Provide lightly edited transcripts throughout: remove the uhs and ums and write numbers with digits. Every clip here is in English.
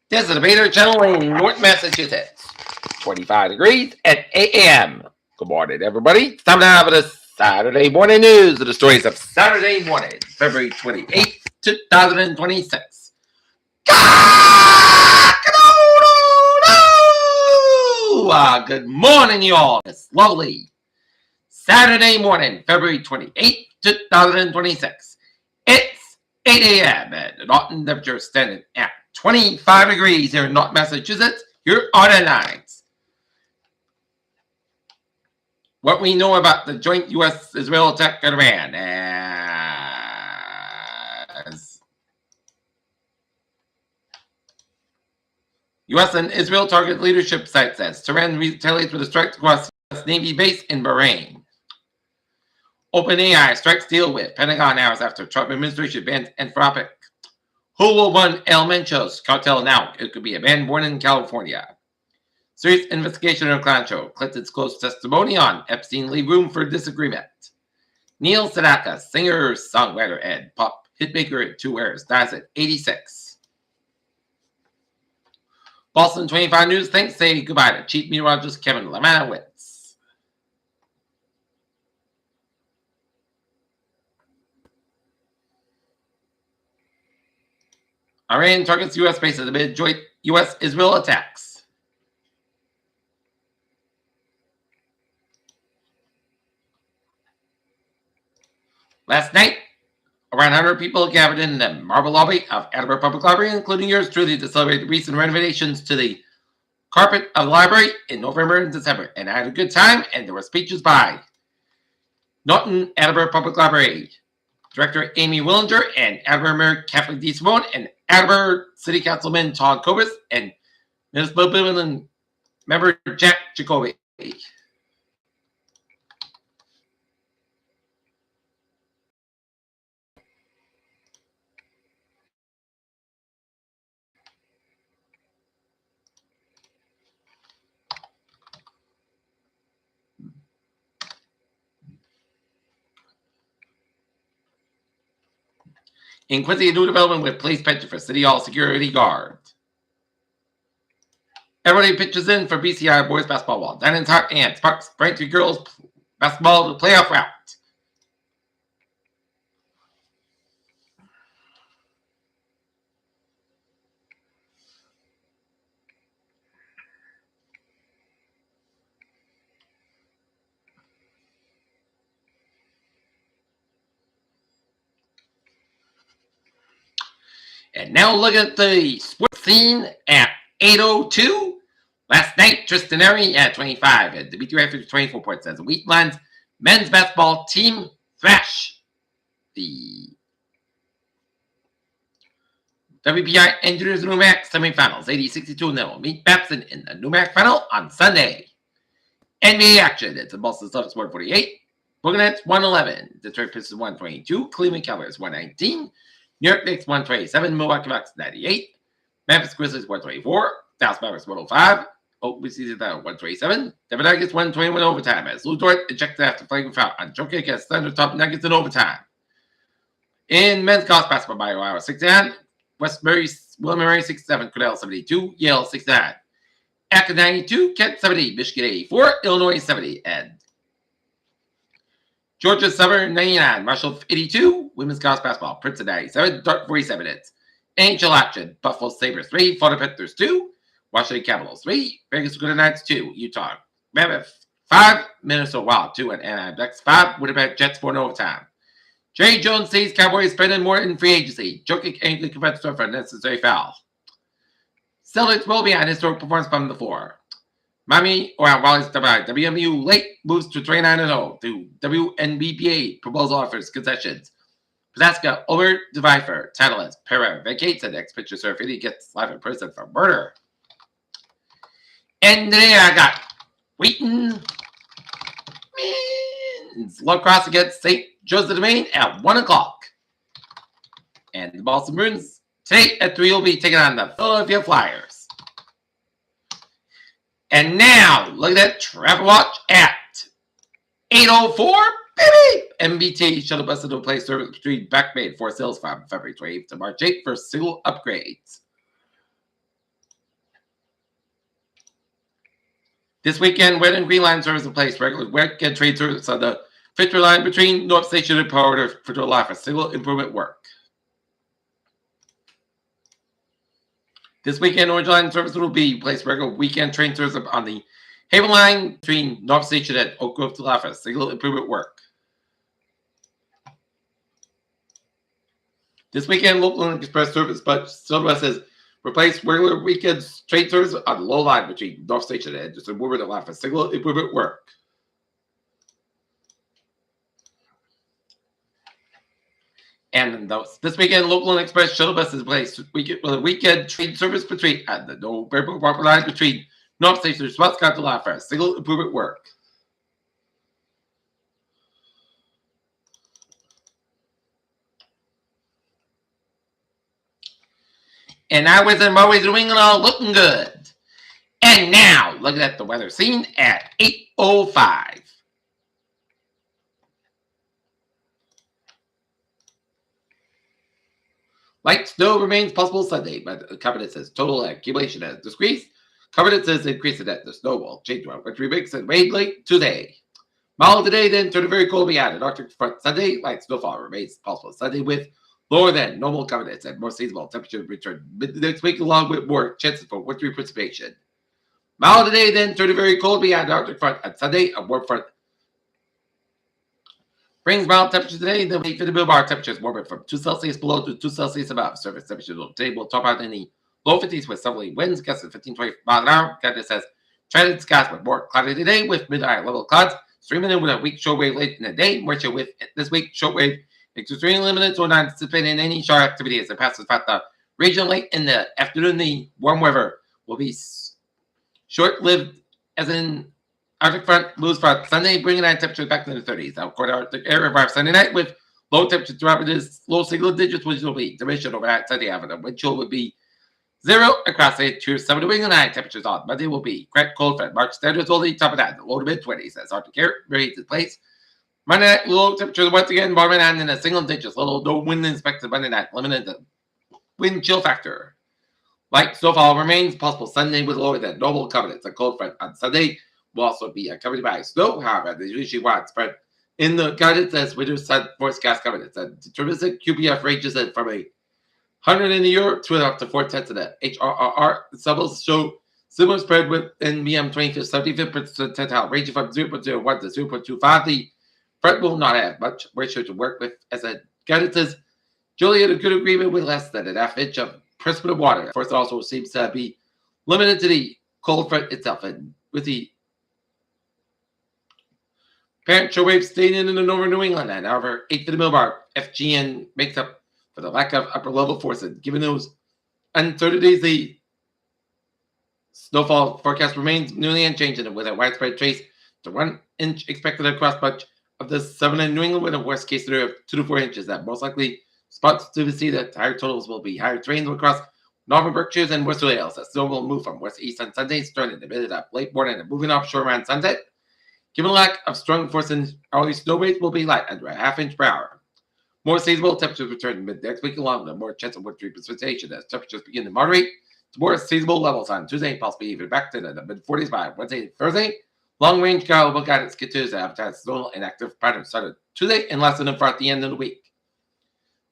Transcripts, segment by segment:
This is the Bader Channel in North Massachusetts. 25 degrees at 8 a.m. Good morning, everybody. It's time now for the Saturday morning news of the stories of Saturday morning, February 28th, 2026. Good morning, y'all. It's lovely Saturday morning, February 28th, 2026. It's 8 a.m. and the Norton temperature standing at 25 degrees here in North Massachusetts. Here are the lines. What we know about the joint U.S.-Israel attack on Iran as U.S. and Israel target leadership site says Tehran retaliates with a strike across U.S. Navy base in Bahrain. OpenAI strikes deal with Pentagon hours after Trump administration bans Anthropic. Who will run El Mencho's cartel now? It could be a man born in California. Serious investigation on Clown Show. Clinton's close testimony on Epstein leave room for disagreement. Neil Sedaka, singer, songwriter, and pop hitmaker in 2 Airs, dies at 86. Boston 25 News thanks say goodbye to Chief Meteorologist Kevin Lemanowitz. Iran targets U.S. bases amid joint U.S.-Israel attacks. Last night, around 100 people gathered in the marble lobby of Edinburgh Public Library, including yours truly, to celebrate the recent renovations to the carpet of the library in November and December. And I had a good time, and there were speeches by Norton Edinburgh Public Library Director Amy Willinger and Edinburgh Mayor Kathleen D. Simone and Edinburgh City Councilman Todd Kobus and Municipal Building Member Jack Jacoby. In Quincy, a new development with police pension for City Hall security guard. Everybody pitches in for BCI boys basketball while Dinan's Hart and Sparks Braintree girls basketball to playoff route. And now look at the sports scene at 8:02. Last night, Tristan Airy at 25 and Dimitri Rafter 24 points as the Wheatlands men's basketball team thrash the WPI Engineers NUMAC semifinals 80-62, and they will meet Babson in the NUMAC final on Sunday. NBA action. It's in Boston Celtics 148, Brooklyn Nets 111, Detroit Pistons 122, Cleveland Cavaliers 119, New York Knicks 127, Milwaukee Bucks 98, Memphis Grizzlies 124, Dallas Mavericks 105, Oklahoma City 127, Denver Nuggets 121 overtime as Lou Dort ejected after playing foul on Jokic against Thunder top Nuggets in overtime. In men's college basketball, by Iowa 69, West Murray, William Murray 67, Cornell 72, Yale 69, Akron 92, Kent 70, Michigan 84, Illinois 70, and Georgia Southern 99, Marshall 82, women's college basketball, Princeton 97, Dart 47 hits. NHL action, Buffalo Sabres 3, Florida Panthers 2, Washington Capitals 3, Vegas Golden Knights 2, Utah Mammoth 5, Minnesota Wild 2, and Anaheim Ducks 5, Winnipeg Jets 4 in overtime. Jerry Jones sees Cowboys spending more in free agency. Jokic angry confronts for a necessary foul. Celtics will be on historic performance from the floor. Miami, Wally's WMU late moves to 39-0 through WNBPA proposal offers concessions. Pasaska over Devifer, Titleist, Pereira vacates, and ex-pitcher Surfini gets life in prison for murder. And today I got Wheaton men's lacrosse against St. Joseph Domain at 1 o'clock. And the Boston Bruins today at 3 will be taking on the Philadelphia Flyers. And now, look at that traffic watch at 8:04. Baby! MBT shuttle bus into place service between Back Bay and Fort Hills from February 28th to March 8th for single upgrades. This weekend, Red and Green Line service in place. Regular weekend trade service on the Victory Line between North Station and Power to Victory Line for single improvement work. This weekend, Orange Line service will be placed regular weekend train service on the Haven Line between North Station and Oak Grove to La for single improvement work. This weekend, local express service, but Silver says replace regular weekend train service on the low line between North Station and Anderson Woodward to La for single improvement work. And this weekend, local and express shuttle buses placed weekend train service between at the November proper line between North Station and Swatscott to La for single improvement work. And I was in always New England all looking good. And now, looking at the weather scene at 8:05. Light snow remains possible Sunday, but the covenant says total accumulation has decreased. Covenant says increase that the snow will change around 3 weeks and rain late today. Mild today, then turn to very cold beyond an Arctic front Sunday. Light snowfall remains possible Sunday with lower than normal covenants and more seasonal temperatures return mid next week, along with more chances for wintry precipitation. Mild today, then turn to very cold beyond Arctic front on Sunday. A warm front brings mild temperatures today. Then we fit the bar temperatures warmer from 2 Celsius below to 2 Celsius above. Surface temperatures today will top out in the low 50s with southerly winds, gusts of 15-20 miles an hour. Guidance says transit skies with more cloudy today with mid-high level clouds. Streaming in with a weak shortwave late in the day. Moisture with this week shortwave extremely limited, so not anticipating any shower activity as it passes past the region late in the afternoon. The warm weather will be short-lived, as in Arctic front moves for Sunday, bringing night temperatures back to the 30s. Now, quarter Arctic area arrives Sunday night with low temperatures dropping to low single digits, which will be duration overnight Sunday afternoon. Wind chill would be 0 across the 2-7 New England. Night temperatures on Monday will be quite cold for March standards only, top of that, the low to mid-20s as Arctic air remains in place. Monday night, low temperatures once again, bottoming out in the single digits. Little no wind expected Monday night, limited the wind chill factor. Light snowfall remains possible Sunday with lower than normal covenants. A cold front on Sunday will also be accompanied by snow. However, there's usually widespread in the guidance as winter sun forecast covenants. And deterministic QPF ranges from 100 in the year to up to 4/10 of the HRRR. The suburbs show similar spread within VM 25th, 75th percentile, ranging from 0.01 to 0.25. The front will not have much ratio to work with, as a guidance says Julie had a good agreement with less than an half inch of precipitate water. Of course, it also seems to be limited to the cold front itself, and with the parent show wave staying in the northern New England, and however, 8 to the millbar FGN makes up for the lack of upper level forces. Given those uncertainties, the snowfall forecast remains nearly unchanged, and with a widespread trace to 1 inch expected across much of the southern New England, with a worst case scenario of 2 to 4 inches. That most likely spots to see that higher totals will be higher terrains across northern Berkshires and Western Wales. That snow will move from west to east on Sunday, starting in the mid up late morning and moving offshore around sunset. Given lack of strong force and hourly snow rates will be light under a half inch per hour. More seasonable temperatures return mid next week, along with more chance of wintry precipitation as temperatures begin to moderate to more seasonable levels on Tuesday, possibly even back to the mid 40s by Wednesday and Thursday. Long range cloud guidance continues to advertise normal and active patterns started Tuesday and lasting for at the end of the week.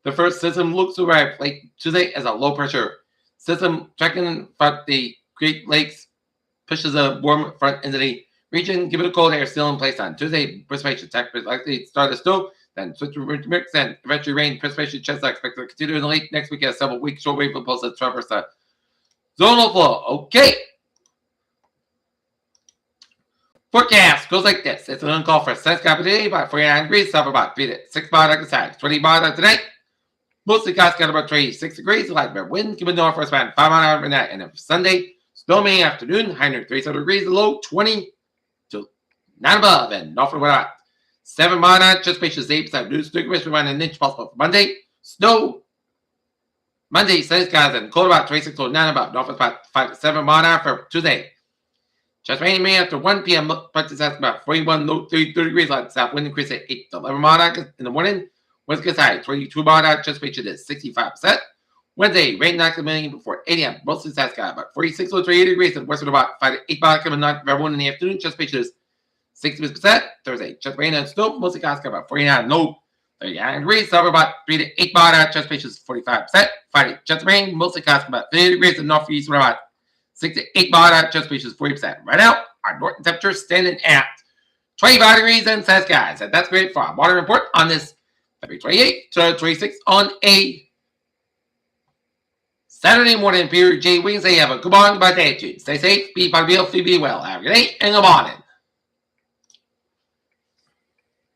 The first system looks to arrive late Tuesday as a low pressure system tracking front the Great Lakes, pushes a warm front into the region. Given the cold air still in place on Tuesday, precipitation temperatures likely to start to snow, then switch to mix and eventually rain. Precipitation chances are expected to continue in the late next week as several weeks short wave will post traverse the zonal flow. Okay. Forecast goes like this. It's an uncall for sunny sky today, about 49 degrees, south about 3 to 6 miles on the side, 20 miles tonight. Mostly clouds got about 26 degrees, light bear wind, given northwest around 5 miles an hour overnight. And if Sunday, stormy afternoon, high near 37 degrees, low 20 to 9 above, and northward without 7 miles an hour, just patience 8% news, snow around an inch possible for Monday. Snow Monday, sunny skies and cold about 26 to 9 above, northwest about 5 to 7 miles an hour for Tuesday. Just rain May after 1 p.m. Practice at about 41, low 30 degrees, light south wind increase at 8 to 11 miles an hour in the morning. Winds gets high, 22 miles an hour, just picture this, 65%. Wednesday, rain not coming before 8 a.m. Mostly south sky, about 46 to 38 degrees. And westward about 5 to 8 bar coming not everyone in the afternoon. Just pictures 60%. Thursday, just rain and snow. Mostly clouds about 49. No. 39 degrees. Summer about 3 to 8 bar. Just pictures 45%. Friday, just rain. Mostly clouds about 50 degrees. And northeast about 6 to 8 bar. Just pictures 40%. Right now, our northern temperature standing at 25 degrees and south skies. And that's great for our water report on this February 28th to 26th on a Saturday morning. Period. J. Wiggins. They have a good morning, goodbye day. Stay safe, be part of the be well. Have a good day and good morning.